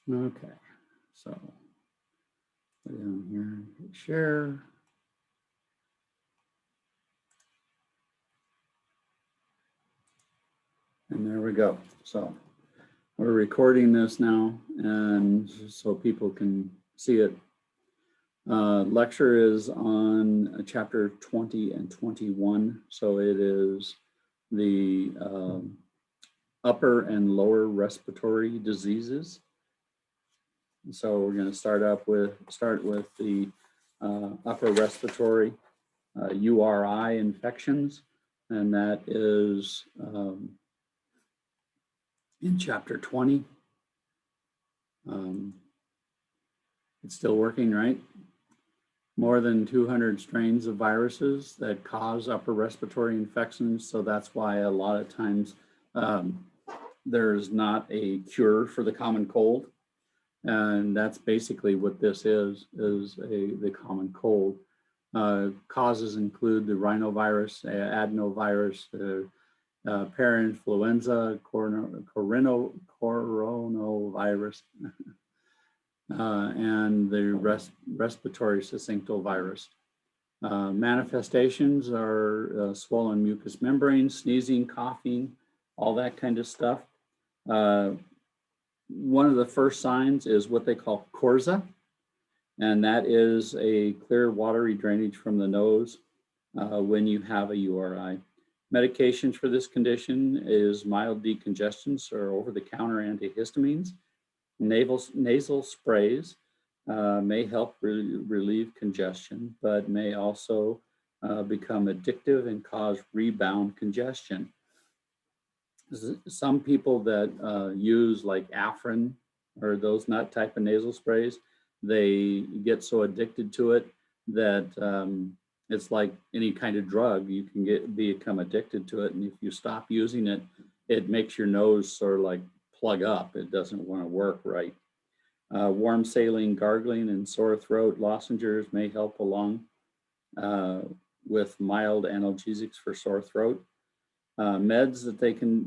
Okay, so put it down here, hit share. And there we go. So we're recording this now, and so people can see it. Lecture is on chapter 20 and 21. So it is the upper and lower respiratory diseases. So we're going to start with the upper respiratory URI infections, and that is in chapter 20. It's still working, right? More than 200 strains of viruses that cause upper respiratory infections. So that's why a lot of times there's not a cure for the common cold. And that's basically what this is the common cold. Causes include the rhinovirus, adenovirus, parainfluenza, coronavirus, and the respiratory syncytial virus. Manifestations are swollen mucous membranes, sneezing, coughing, all that kind of stuff. One of the first signs is what they call Korza, and that is a clear watery drainage from the nose when you have a URI. Medications for this condition is mild decongestants or over-the-counter antihistamines. Nasal sprays may help relieve congestion, but may also become addictive and cause rebound congestion. Some people that use like Afrin or those type of nasal sprays, they get so addicted to it that it's like any kind of drug. You can become addicted to it, and if you stop using it, it makes your nose sort of like plug up. It doesn't want to work right. Warm saline, gargling, and sore throat lozenges may help along with mild analgesics for sore throat. Meds that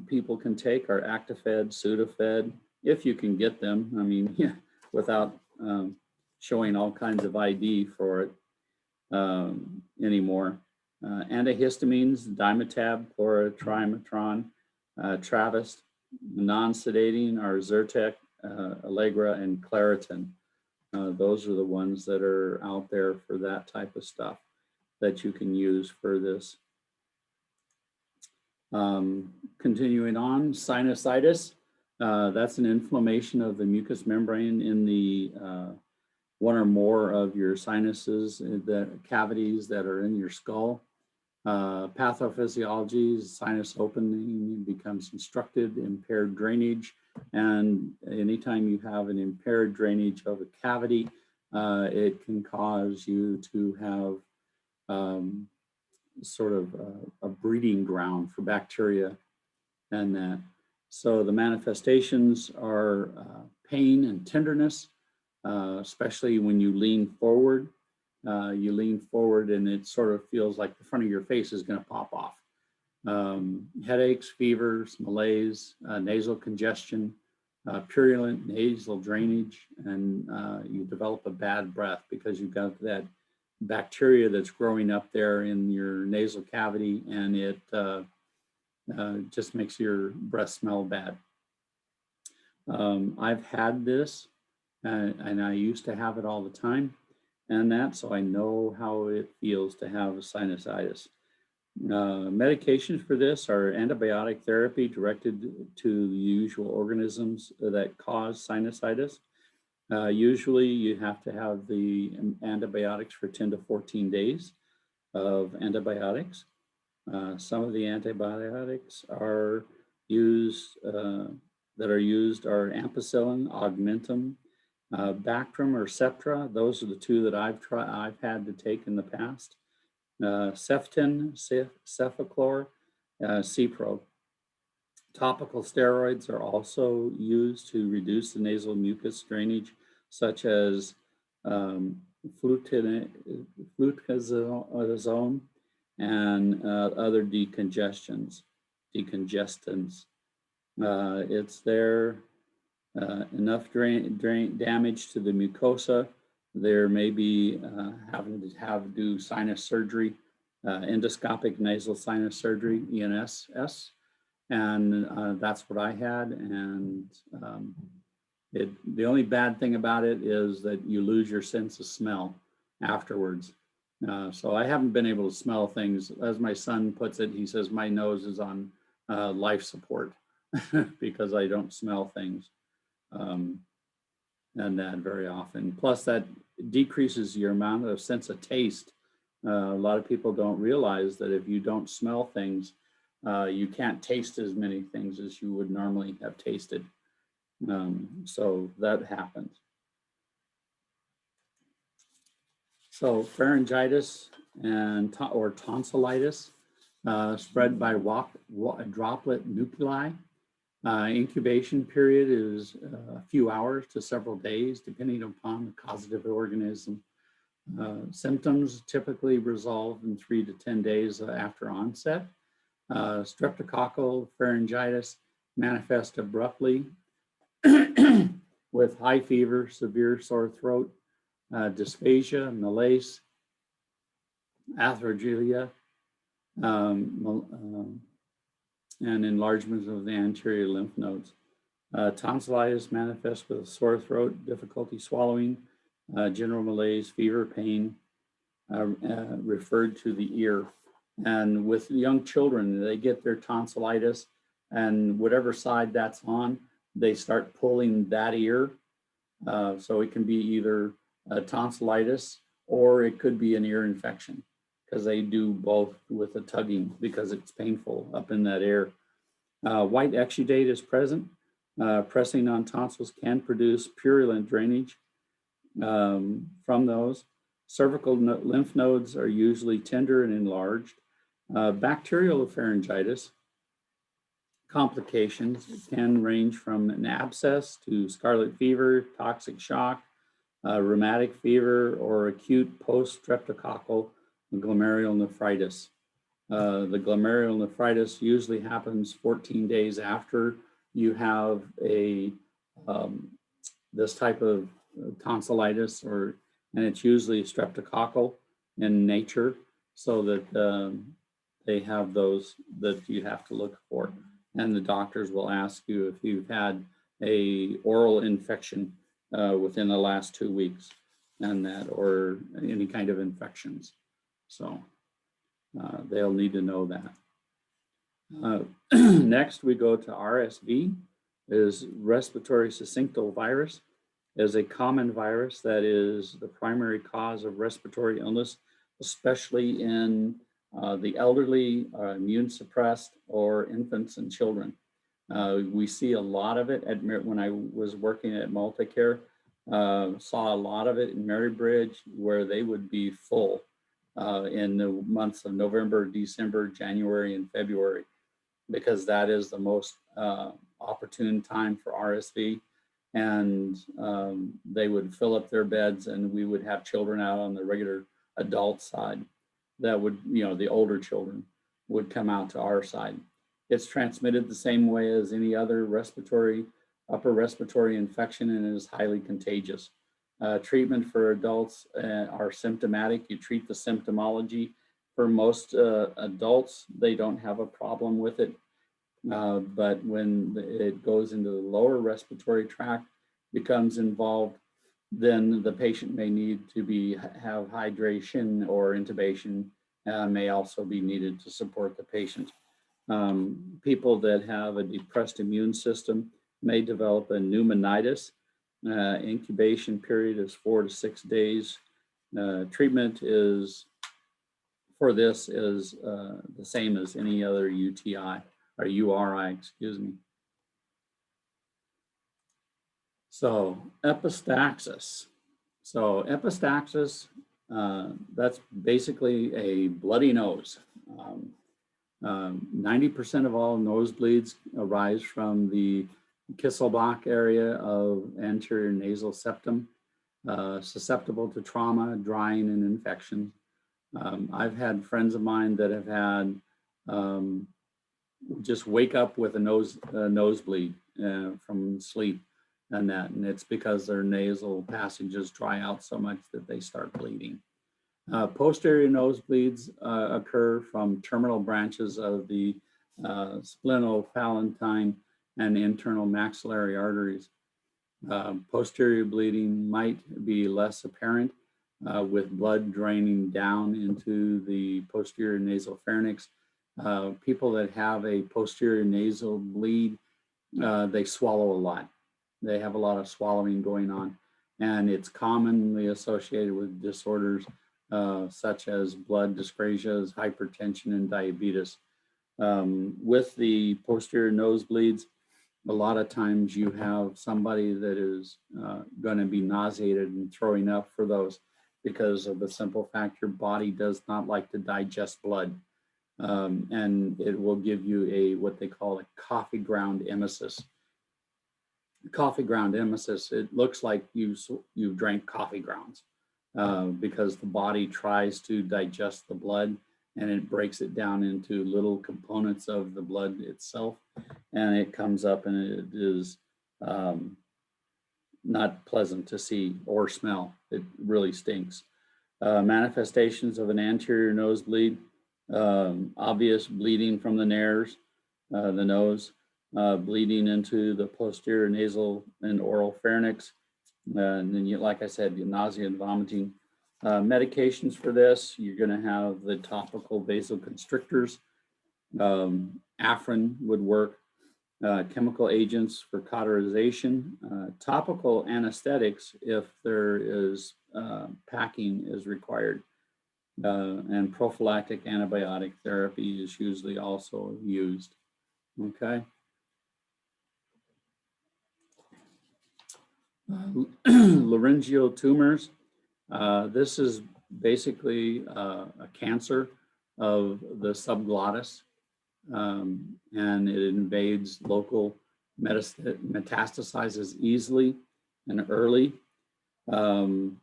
people can take are Actifed, Sudafed, if you can get them. I mean, yeah, without showing all kinds of ID for it anymore. Antihistamines, Dimetab, chlorotrimetron, Travist. Non-sedating are Zyrtec, Allegra, and Claritin. Those are the ones that are out there for that type of stuff that you can use for this. Continuing on, sinusitis. That's an inflammation of the mucous membrane in the one or more of your sinuses, the cavities that are in your skull. Pathophysiology, sinus opening becomes obstructed, impaired drainage, and anytime you have an impaired drainage of a cavity, it can cause you to have sort of a breeding ground for bacteria and that. So the manifestations are pain and tenderness, especially when you lean forward. You lean forward and it sort of feels like the front of your face is going to pop off. Headaches, fevers, malaise, nasal congestion, purulent nasal drainage, and you develop a bad breath because you've got that bacteria that's growing up there in your nasal cavity, and it just makes your breath smell bad. I've had this, and I used to have it all the time, so I know how it feels to have a sinusitis. Medications for this are antibiotic therapy directed to the usual organisms that cause sinusitis. Usually you have to have the antibiotics for 10 to 14 days of antibiotics. Some of the antibiotics are used are ampicillin, Augmentin, Bactrim or Septra. Those are the two that I've had to take in the past. Ceftin, Cefaclor, Cipro. Topical steroids are also used to reduce the nasal mucus drainage, such as fluticasone and other decongestants. It's there enough damage to the mucosa. There may be having to do sinus surgery, endoscopic nasal sinus surgery, ENSS, and that's what I had. And the only bad thing about it is that you lose your sense of smell afterwards. So I haven't been able to smell things. As my son puts it, he says my nose is on life support because I don't smell things. And that very often. Plus that decreases your amount of sense of taste. A lot of people don't realize that if you don't smell things, you can't taste as many things as you would normally have tasted. So that happens. So pharyngitis and or tonsillitis spread by droplet nuclei. Incubation period is a few hours to several days, depending upon the causative organism. Symptoms typically resolve in 3 to 10 days after onset. Streptococcal pharyngitis manifests abruptly with high fever, severe sore throat, dysphagia, malaise, arthralgia, and enlargement of the anterior lymph nodes. Tonsillitis manifests with a sore throat, difficulty swallowing, general malaise, fever, pain, referred to the ear. And with young children, they get their tonsillitis, and whatever side that's on, they start pulling that ear. So it can be either a tonsillitis or it could be an ear infection, because they do both with the tugging because it's painful up in that ear. White exudate is present. Pressing on tonsils can produce purulent drainage from those. Cervical lymph nodes are usually tender and enlarged. Bacterial pharyngitis complications can range from an abscess to scarlet fever, toxic shock, rheumatic fever, or acute post-streptococcal glomerulonephritis. The glomerulonephritis usually happens 14 days after you have this type of tonsillitis, and it's usually streptococcal in nature, so that they have those that you have to look for. And the doctors will ask you if you've had a oral infection within the last 2 weeks, and that, or any kind of infections. So they'll need to know that. Next, we go to RSV, is respiratory syncytial virus, is a common virus that is the primary cause of respiratory illness, especially in the elderly, immune suppressed, or infants and children. We see a lot of it when I was working at Multicare, saw a lot of it in Marybridge, where they would be full in the months of November, December, January, and February, because that is the most opportune time for RSV. And they would fill up their beds, and we would have children out on the regular adult side that would, the older children would come out to our side. It's transmitted the same way as any other upper respiratory infection, and it is highly contagious. Treatment for adults are symptomatic. You treat the symptomology. For most adults, they don't have a problem with it. But when it goes into the lower respiratory tract, becomes involved, then the patient may need to have hydration, or intubation may also be needed to support the patient. People that have a depressed immune system may develop a pneumonitis. Incubation period is 4 to 6 days. Treatment for this is the same as any other UTI, or URI, excuse me. So epistaxis. So epistaxis, that's basically a bloody nose. 90% of all nosebleeds arise from the Kisselbach area of anterior nasal septum, susceptible to trauma, drying, and infection. I've had friends of mine that have had just wake up with a nosebleed from sleep. than that. And it's because their nasal passages dry out so much that they start bleeding. Posterior nosebleeds occur from terminal branches of the splenopalatine and internal maxillary arteries. Posterior bleeding might be less apparent with blood draining down into the posterior nasal pharynx. People that have a posterior nasal bleed, they swallow a lot. They have a lot of swallowing going on, and it's commonly associated with disorders such as blood dyscrasias, hypertension, and diabetes. With the posterior nosebleeds, a lot of times you have somebody that is going to be nauseated and throwing up for those because of the simple fact your body does not like to digest blood. And it will give you what they call a coffee ground emesis. Coffee ground emesis, it looks like you drank coffee grounds because the body tries to digest the blood and it breaks it down into little components of the blood itself, and it comes up and it is not pleasant to see or smell. It really stinks. Manifestations of an anterior nosebleed, obvious bleeding from the nares, the nose, bleeding into the posterior nasal and oral pharynx, and then, like I said, nausea and vomiting. Medications for this, you're going to have the topical vasoconstrictors. Afrin would work. Chemical agents for cauterization. Topical anesthetics if there is packing is required. And prophylactic antibiotic therapy is usually also used. Okay. Laryngeal tumors. This is basically a cancer of the subglottis, and it invades local, metastasizes easily and early. Glottal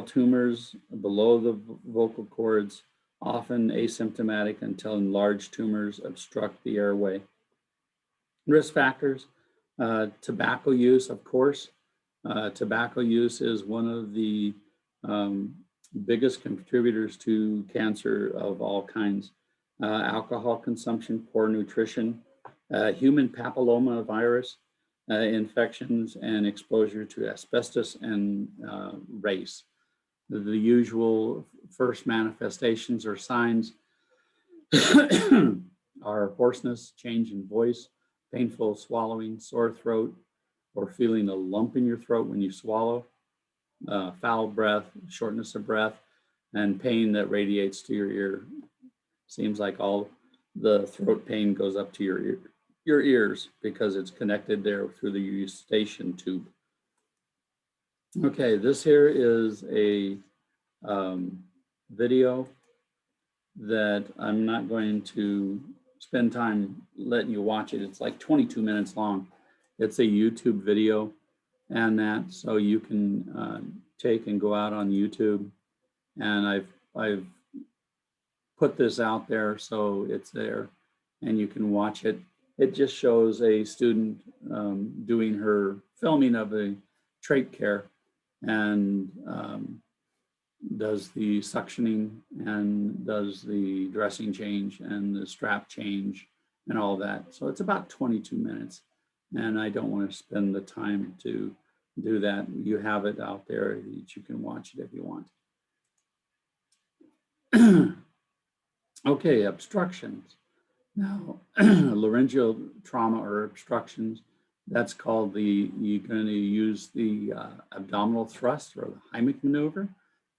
tumors below the vocal cords, often asymptomatic until enlarged tumors obstruct the airway. Risk factors, tobacco use, of course. Tobacco use is one of the biggest contributors to cancer of all kinds. Alcohol consumption, poor nutrition, human papilloma virus infections, and exposure to asbestos and race. The usual first manifestations or signs are hoarseness, change in voice, painful swallowing, sore throat, or feeling a lump in your throat when you swallow, foul breath, shortness of breath, and pain that radiates to your ear. Seems like all the throat pain goes up to your ears because it's connected there through the eustachian tube. Okay, this here is a video that I'm not going to spend time letting you watch it. It's like 22 minutes long. It's a YouTube video, and that so you can take and go out on YouTube, and I've put this out there so it's there and you can watch it. It just shows a student doing her filming of a trach care and does the suctioning and does the dressing change and the strap change and all that. So it's about 22 minutes. And I don't want to spend the time to do that. You have it out there that you can watch it if you want. Okay, obstructions. Now, laryngeal trauma or obstructions, that's called you're going to use the abdominal thrust or the Heimlich maneuver.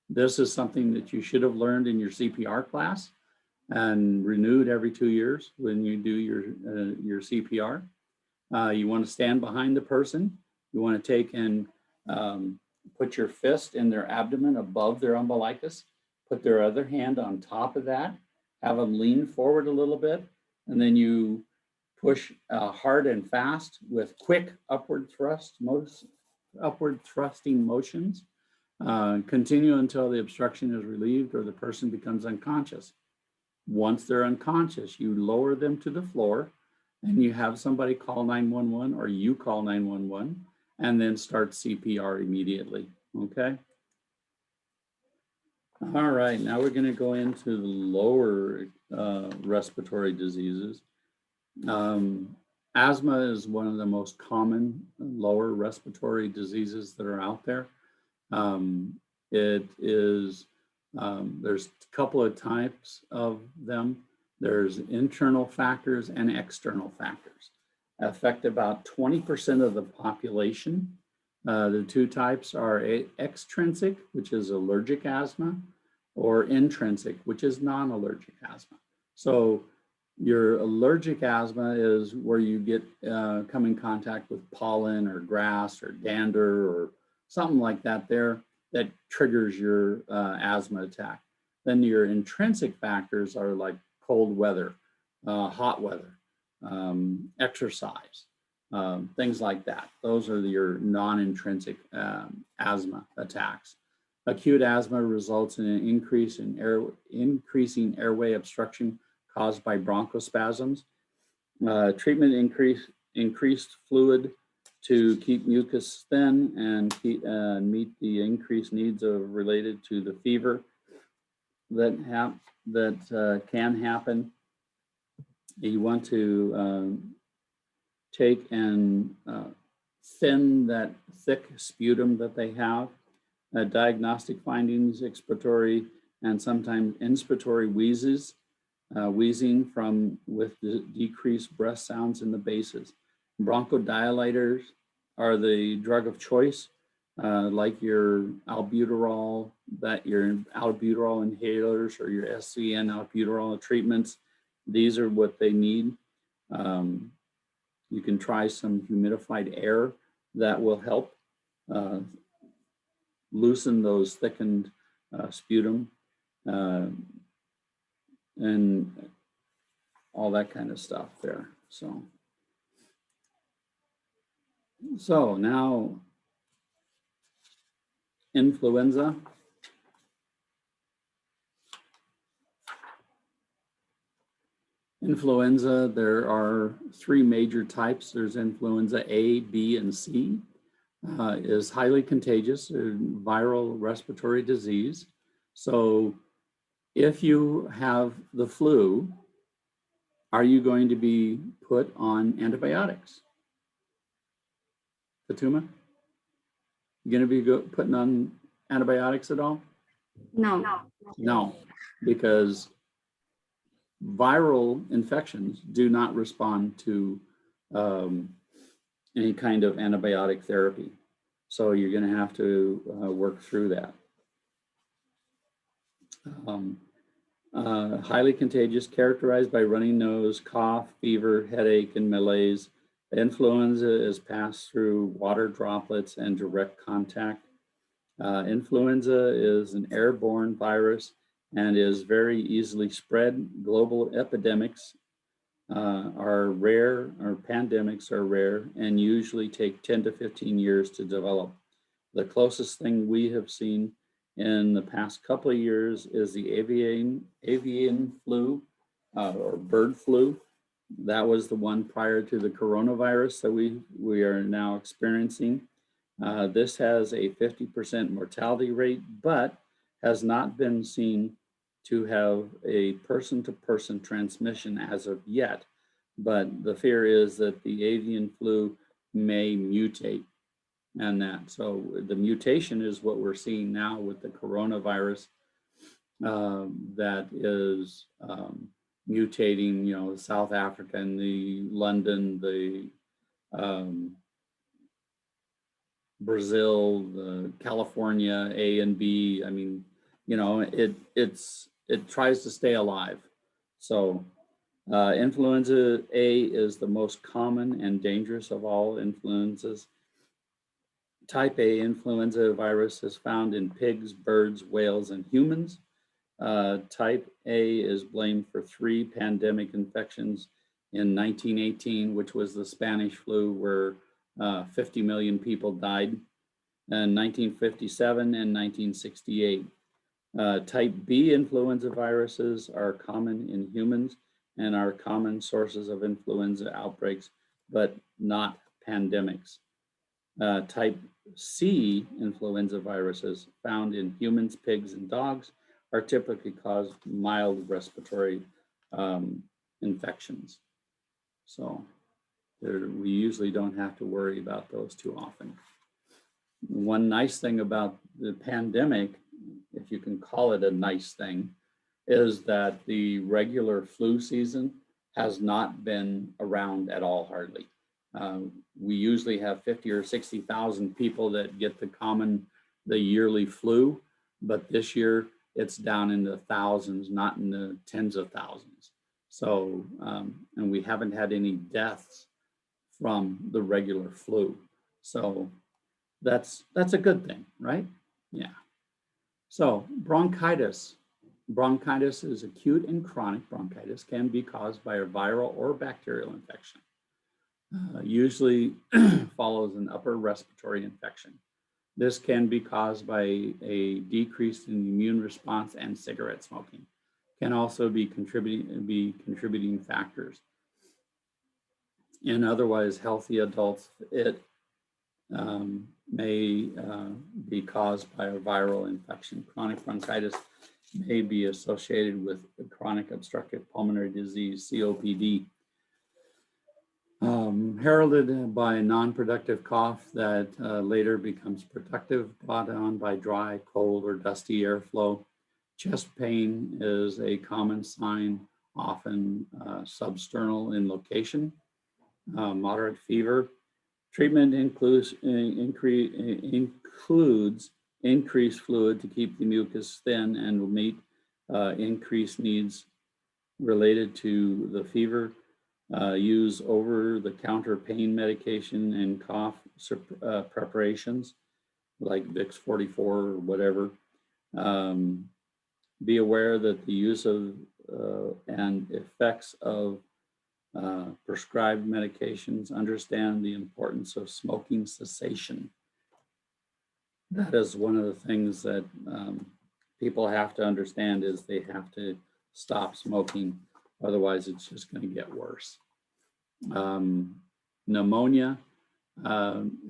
This is something that you should have learned in your CPR class and renewed every 2 years when you do your CPR. You want to stand behind the person. You want to take and put your fist in their abdomen above their umbilicus, put their other hand on top of that, have them lean forward a little bit, and then you push hard and fast with quick upward thrusting motions. Continue until the obstruction is relieved or the person becomes unconscious. Once they're unconscious, you lower them to the floor and you have somebody call 911 or you call 911 and then start CPR immediately, okay? All right, now we're going to go into the lower respiratory diseases. Asthma is one of the most common lower respiratory diseases that are out there. It is, there's a couple of types of them. There's internal factors and external factors. Affect about 20% of the population. The two types are extrinsic, which is allergic asthma, or intrinsic, which is non-allergic asthma. So your allergic asthma is where you get come in contact with pollen or grass or dander or something like that there that triggers your asthma attack. Then your intrinsic factors are like cold weather, hot weather, exercise, things like that. Those are your non-intrinsic asthma attacks. Acute asthma results in an increase in increasing airway obstruction caused by bronchospasms. Treatment increased fluid to keep mucus thin and meet the increased needs related to the fever that can happen. You want to take and thin that thick sputum that they have. Diagnostic findings, expiratory and sometimes inspiratory wheezes, wheezing with the decreased breath sounds in the bases. Bronchodilators are the drug of choice, like your albuterol, your albuterol inhalers or your SCN albuterol treatments. These are what they need. You can try some humidified air that will help loosen those thickened sputum and all that kind of stuff there. So now influenza. Influenza, there are three major types. There's influenza A, B, and C. Is highly contagious, viral respiratory disease. So if you have the flu, are you going to be put on antibiotics? Fatuma, you going to be putting on antibiotics at all? No. No, because viral infections do not respond to any kind of antibiotic therapy. So you're going to have to work through that. Highly contagious, characterized by runny nose, cough, fever, headache, and malaise. Influenza is passed through water droplets and direct contact. Influenza is an airborne virus and is very easily spread. Global epidemics are rare, or pandemics are rare, and usually take 10 to 15 years to develop. The closest thing we have seen in the past couple of years is the avian flu or bird flu. That was the one prior to the coronavirus that we are now experiencing. This has a 50% mortality rate, but has not been seen to have a person-to-person transmission as of yet. But the fear is that the avian flu may mutate and that. So the mutation is what we're seeing now with the coronavirus that is mutating, you know, South Africa and the London, the Brazil, the California, A and B. I mean, you know, it tries to stay alive. So influenza A is the most common and dangerous of all influenzas. Type A influenza virus is found in pigs, birds, whales, and humans. Type A is blamed for 3 pandemic infections in 1918, which was the Spanish flu, where 50 million people died, in 1957 and 1968. Type B influenza viruses are common in humans and are common sources of influenza outbreaks, but not pandemics. Type C influenza viruses found in humans, pigs, and dogs are typically cause mild respiratory infections. So we usually don't have to worry about those too often. One nice thing about the pandemic, if you can call it a nice thing, is that the regular flu season has not been around at all, hardly. We usually have 50 or 60,000 people that get the yearly flu, but this year it's down in the thousands, not in the tens of thousands. So, and we haven't had any deaths from the regular flu. So that's a good thing, right? Yeah. So bronchitis. Bronchitis is acute and chronic bronchitis, can be caused by a viral or bacterial infection. Usually follows an upper respiratory infection. This can be caused by a decrease in the immune response and cigarette smoking. Can also be contributing factors. In otherwise healthy adults, it may be caused by a viral infection. Chronic bronchitis may be associated with chronic obstructive pulmonary disease, COPD. Heralded by a non-productive cough that later becomes productive, brought on by dry, cold, or dusty airflow. Chest pain is a common sign, often substernal in location. Moderate fever. Treatment includes increased fluid to keep the mucus thin and will meet increased needs related to the fever. Use over-the-counter pain medication and cough preparations like Vicks 44 or whatever. Be aware that the use of and effects of prescribed medications. Understand the importance of smoking cessation. That is one of the things that people have to understand, is they have to stop smoking. Otherwise, it's just going to get worse. Pneumonia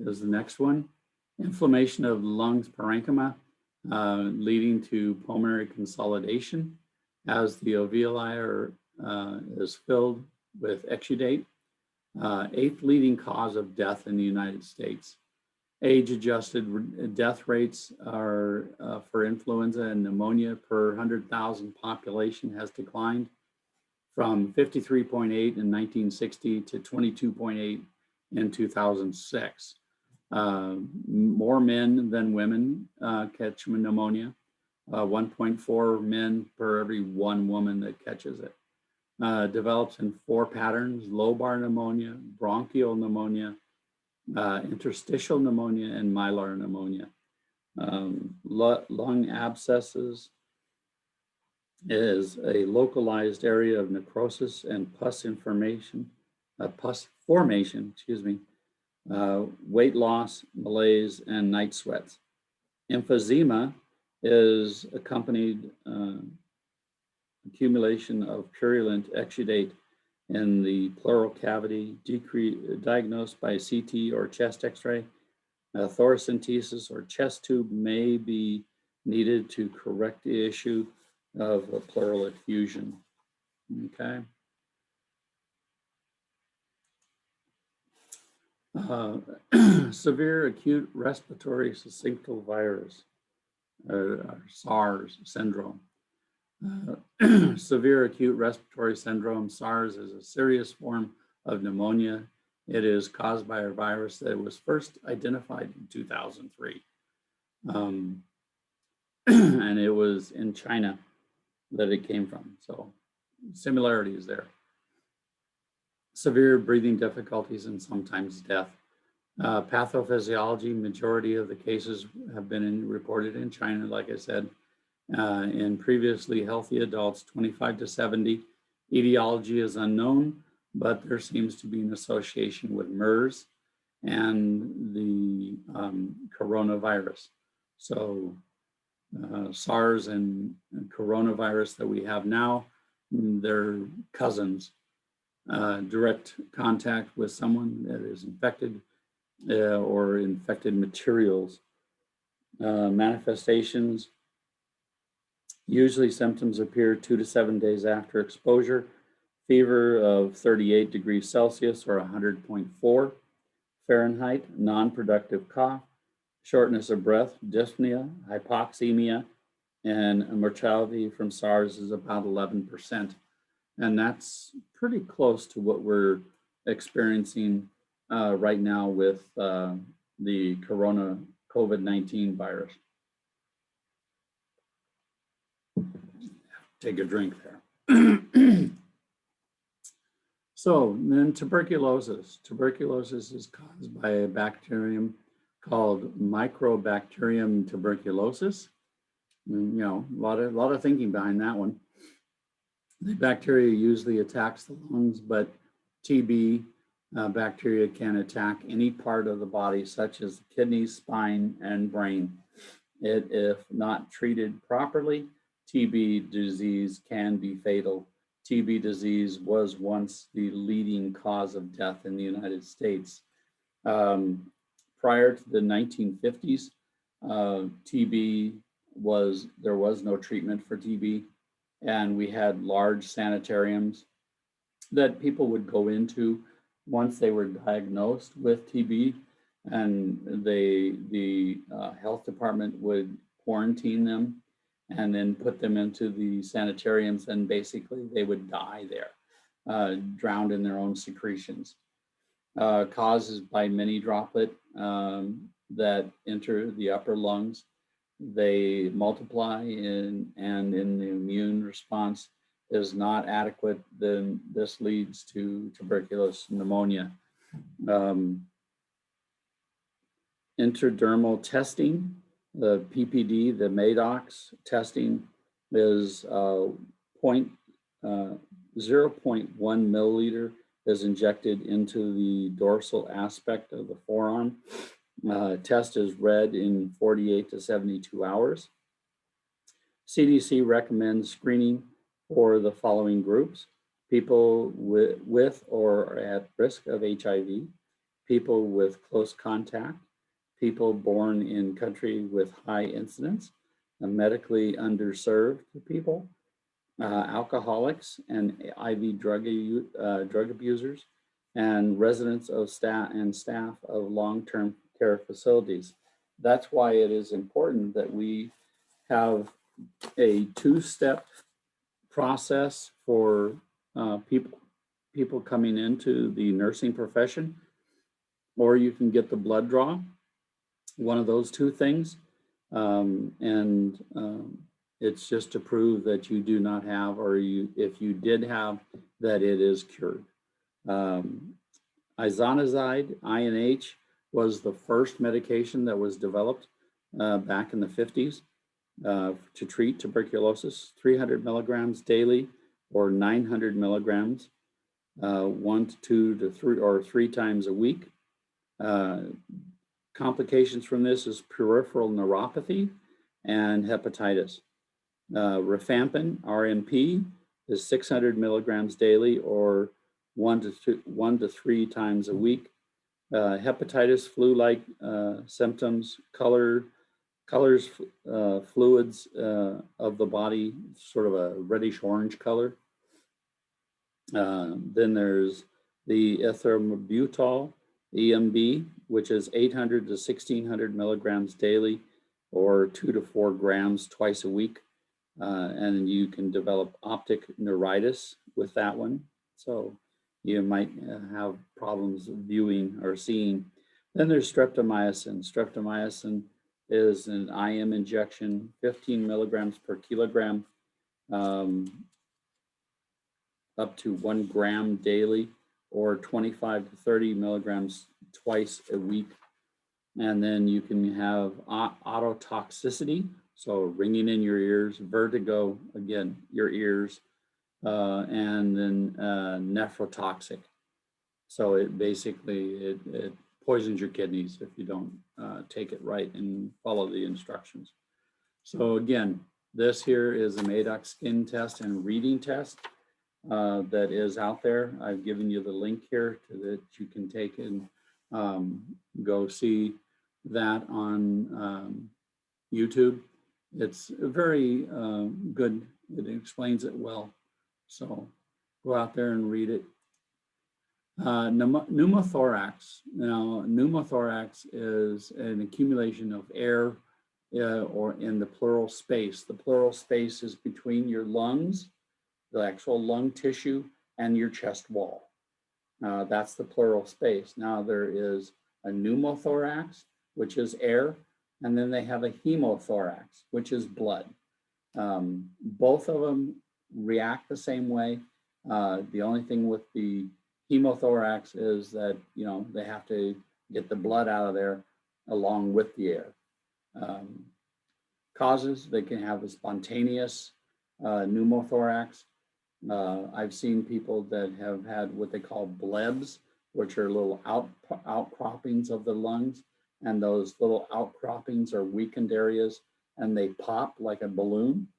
is the next one. Inflammation of the lungs parenchyma, leading to pulmonary consolidation as the alveoli is filled with exudate. Eighth leading cause of death in the United States. Age-adjusted death rates are for influenza and pneumonia per 100,000 population has declined from 53.8 in 1960 to 22.8 in 2006. More men than women catch pneumonia. 1.4 men per every one woman that catches it. Develops in 4 patterns: lobar pneumonia, bronchial pneumonia, interstitial pneumonia, and mylar pneumonia. Lung abscesses is a localized area of necrosis and pus formation, weight loss, malaise, and night sweats. Emphysema is accompanied accumulation of purulent exudate in the pleural cavity, diagnosed by CT or chest x-ray. Thoracentesis or chest tube may be needed to correct the issue of a pleural effusion. Okay. Severe acute respiratory syncytial virus, SARS syndrome. Severe acute respiratory syndrome, SARS, is a serious form of pneumonia. It is caused by a virus that was first identified in 2003. And it was in China that it came from. So similarities there. Severe breathing difficulties and sometimes death. Pathophysiology, majority of the cases have been reported in China, like I said. In previously healthy adults, 25 to 70. Etiology is unknown, but there seems to be an association with MERS and the coronavirus. So SARS and coronavirus that we have now their cousins. Direct contact with someone that is infected or infected materials. Manifestations, usually symptoms appear 2 to 7 days after exposure. Fever of 38 degrees Celsius or 100.4 Fahrenheit, non-productive cough, shortness of breath, dyspnea, hypoxemia, and mortality from SARS is about 11%. And that's pretty close to what we're experiencing right now with the COVID-19 virus. Take a drink there. So then tuberculosis. Tuberculosis is caused by a bacterium called Mycobacterium tuberculosis. And, a lot of thinking behind that one. The bacteria usually attacks the lungs, but TB bacteria can attack any part of the body, such as the kidneys, spine, and brain. If not treated properly, TB disease can be fatal. TB disease was once the leading cause of death in the United States. Prior to the 1950s, there was no treatment for TB, and we had large sanitariums that people would go into once they were diagnosed with TB, and the health department would quarantine them and then put them into the sanitariums, and basically they would die there, drowned in their own secretions. Caused by many droplet that enter the upper lungs. They multiply and in the immune response is not adequate, then this leads to tuberculosis pneumonia. Intradermal testing, the PPD, the Madox testing is 0.1 milliliter is injected into the dorsal aspect of the forearm. Test is read in 48 to 72 hours. CDC recommends screening for the following groups: people with or at risk of HIV, people with close contact, people born in country with high incidence, medically underserved people, alcoholics and IV drug abusers, and residents of staff of long-term care facilities. That's why it is important that we have a two-step process for people coming into the nursing profession, or you can get the blood draw, one of those two things, it's just to prove that you do not have, or if you did have, that it is cured. Isoniazid, INH, was the first medication that was developed back in the 50s to treat tuberculosis, 300 milligrams daily or 900 milligrams, 1 to 2 to 3 or 3 times a week. Complications from this is peripheral neuropathy and hepatitis. Rifampin, RMP, is 600 milligrams daily or 1 to 3 times a week. Hepatitis, flu-like symptoms, fluids of the body, sort of a reddish-orange color. Then there's the ethambutol, EMB, which is 800 to 1600 milligrams daily or 2 to 4 grams twice a week. And you can develop optic neuritis with that one. So you might have problems viewing or seeing. Then there's streptomycin. Streptomycin is an IM injection, 15 milligrams per kilogram, up to 1 gram daily, or 25 to 30 milligrams twice a week. And then you can have ototoxicity, so ringing in your ears, vertigo, again, your ears, and then nephrotoxic. So it basically, it poisons your kidneys if you don't take it right and follow the instructions. So again, this here is a Madox skin test and reading test. that is out there. I've given you the link here to that you can take and go see that on YouTube. It's very good. It explains it well. So go out there and read it. Pneumothorax. Now, pneumothorax is an accumulation of air or in the pleural space. The pleural space is between your lungs, the actual lung tissue, and your chest wall. That's the pleural space. Now there is a pneumothorax, which is air, and then they have a hemothorax, which is blood. Both of them react the same way. The only thing with the hemothorax is that, you know, they have to get the blood out of there along with the air. Causes, they can have a spontaneous pneumothorax. I've seen people that have had what they call blebs, which are little outcroppings of the lungs. And those little outcroppings are weakened areas and they pop like a balloon.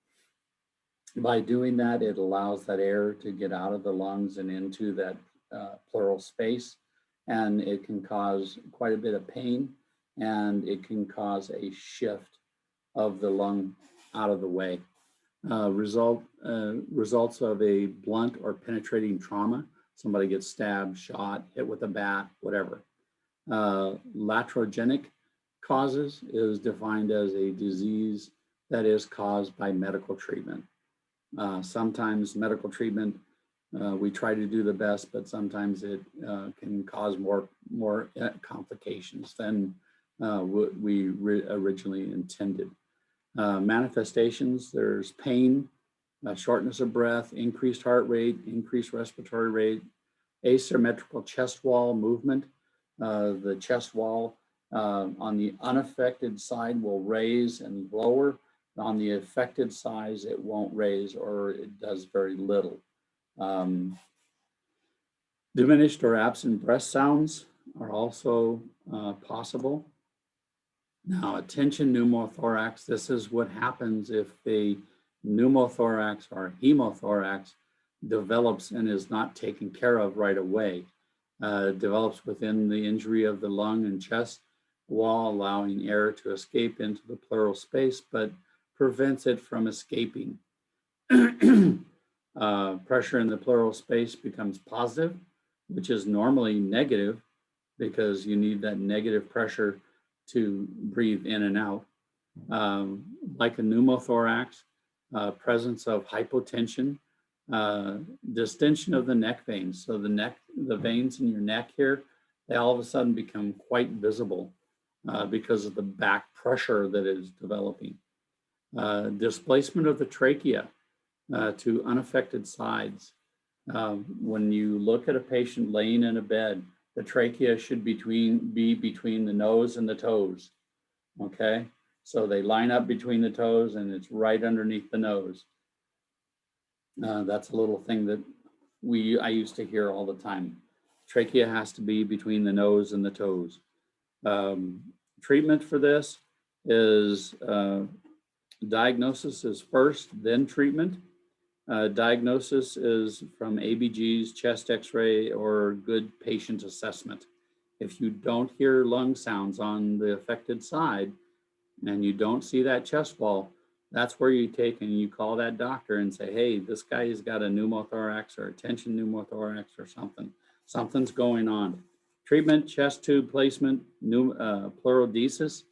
By doing that, it allows that air to get out of the lungs and into that pleural space. And it can cause quite a bit of pain, and it can cause a shift of the lung out of the way. Results of a blunt or penetrating trauma. Somebody gets stabbed, shot, hit with a bat, whatever. Iatrogenic causes is defined as a disease that is caused by medical treatment. Sometimes medical treatment, we try to do the best, but sometimes it can cause more complications than what we originally intended. Manifestations, there's pain, shortness of breath, increased heart rate, increased respiratory rate, asymmetrical chest wall movement. The chest wall on the unaffected side will raise and lower. On the affected side, it won't raise, or it does very little. Diminished or absent breath sounds are also possible. Now, attention pneumothorax, this is what happens if the pneumothorax or hemothorax develops and is not taken care of right away. Develops within the injury of the lung and chest wall, allowing air to escape into the pleural space, but prevents it from escaping. Pressure in the pleural space becomes positive, which is normally negative because you need that negative pressure to breathe in and out. Like a pneumothorax, presence of hypotension, distension of the neck veins. So the veins in your neck here, they all of a sudden become quite visible because of the back pressure that is developing. Displacement of the trachea to unaffected sides. When you look at a patient laying in a bed, the trachea should be between the nose and the toes, okay? So they line up between the toes and it's right underneath the nose. That's a little thing that I used to hear all the time. Trachea has to be between the nose and the toes. Treatment for this is diagnosis is first, then treatment. Diagnosis is from ABGs, chest x-ray, or good patient assessment. If you don't hear lung sounds on the affected side and you don't see that chest wall, that's where you take and you call that doctor and say, hey, this guy has got a pneumothorax or a tension pneumothorax or something. Something's going on. Treatment, chest tube placement, pleurodesis,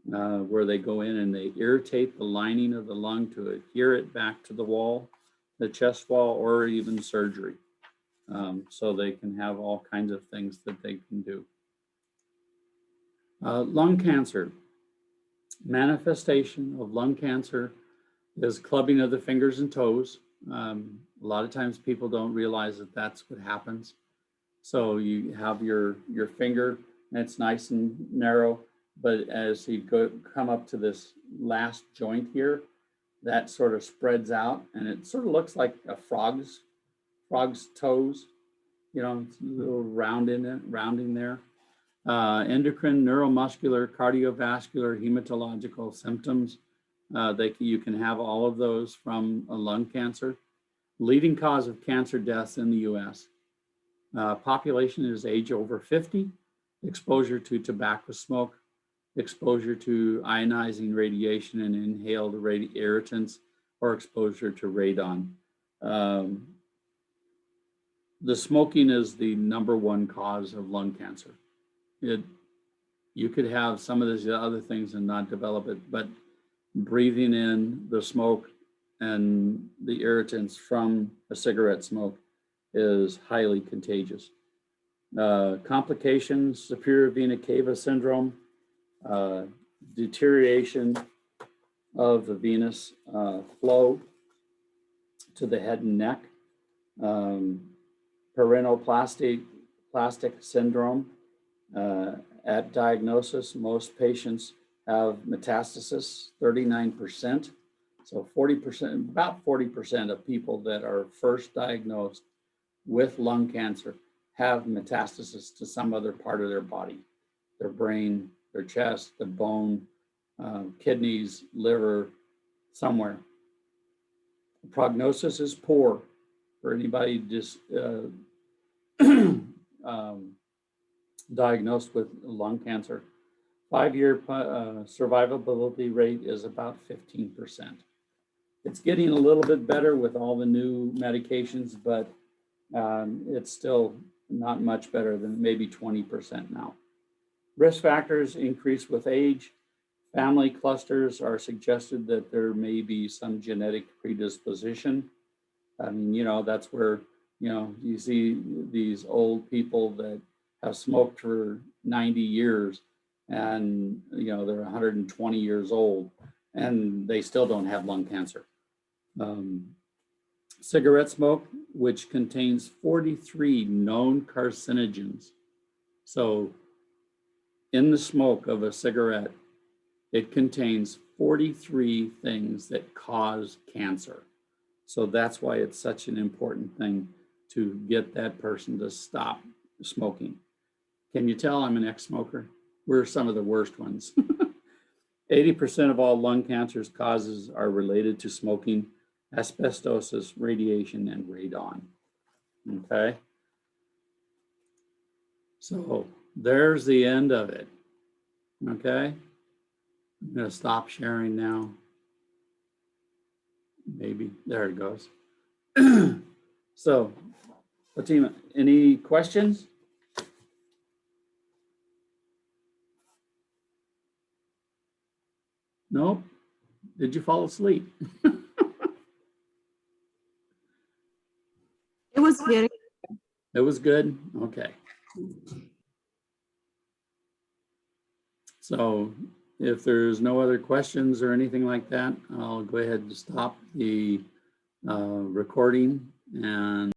where they go in and they irritate the lining of the lung to adhere it back to the wall, the chest wall, or even surgery. So they can have all kinds of things that they can do. Lung cancer. Manifestation of lung cancer is clubbing of the fingers and toes. A lot of times people don't realize that that's what happens. So you have your finger and it's nice and narrow, but as you come up to this last joint here, that sort of spreads out and it sort of looks like a frog's toes, you know, it's a little rounding there. Endocrine, neuromuscular, cardiovascular, hematological symptoms. You can have all of those from a lung cancer. Leading cause of cancer deaths in the US. Population is age over 50, exposure to tobacco smoke, exposure to ionizing radiation and inhaled irritants, or exposure to radon. The smoking is the #1 cause of lung cancer. You could have some of these other things and not develop it, but breathing in the smoke and the irritants from a cigarette smoke is highly contagious. Complications, superior vena cava syndrome, deterioration of the venous flow to the head and neck, Paraneoplastic syndrome. At diagnosis, most patients have metastasis, 39%. So 40%, about 40% of people that are first diagnosed with lung cancer have metastasis to some other part of their body, their brain, their chest, the bone, kidneys, liver, somewhere. The prognosis is poor for anybody just diagnosed with lung cancer. 5-year survivability rate is about 15%. It's getting a little bit better with all the new medications, but it's still not much better than maybe 20% now. Risk factors increase with age. Family clusters are suggested that there may be some genetic predisposition. I mean, you know, that's where, you know, you see these old people that have smoked for 90 years and, you know, they're 120 years old and they still don't have lung cancer. Cigarette smoke, which contains 43 known carcinogens. So in the smoke of a cigarette, it contains 43 things that cause cancer. So that's why it's such an important thing to get that person to stop smoking. Can you tell I'm an ex-smoker? We're some of the worst ones. 80% of all lung cancer's causes are related to smoking, asbestosis, radiation, and radon. Okay. So there's the end of it. Okay. I'm going to stop sharing now. Maybe. There it goes. So, Fatima, any questions? No? Did you fall asleep? It was very. It was good? Okay. So if there's no other questions or anything like that, I'll go ahead and stop the recording and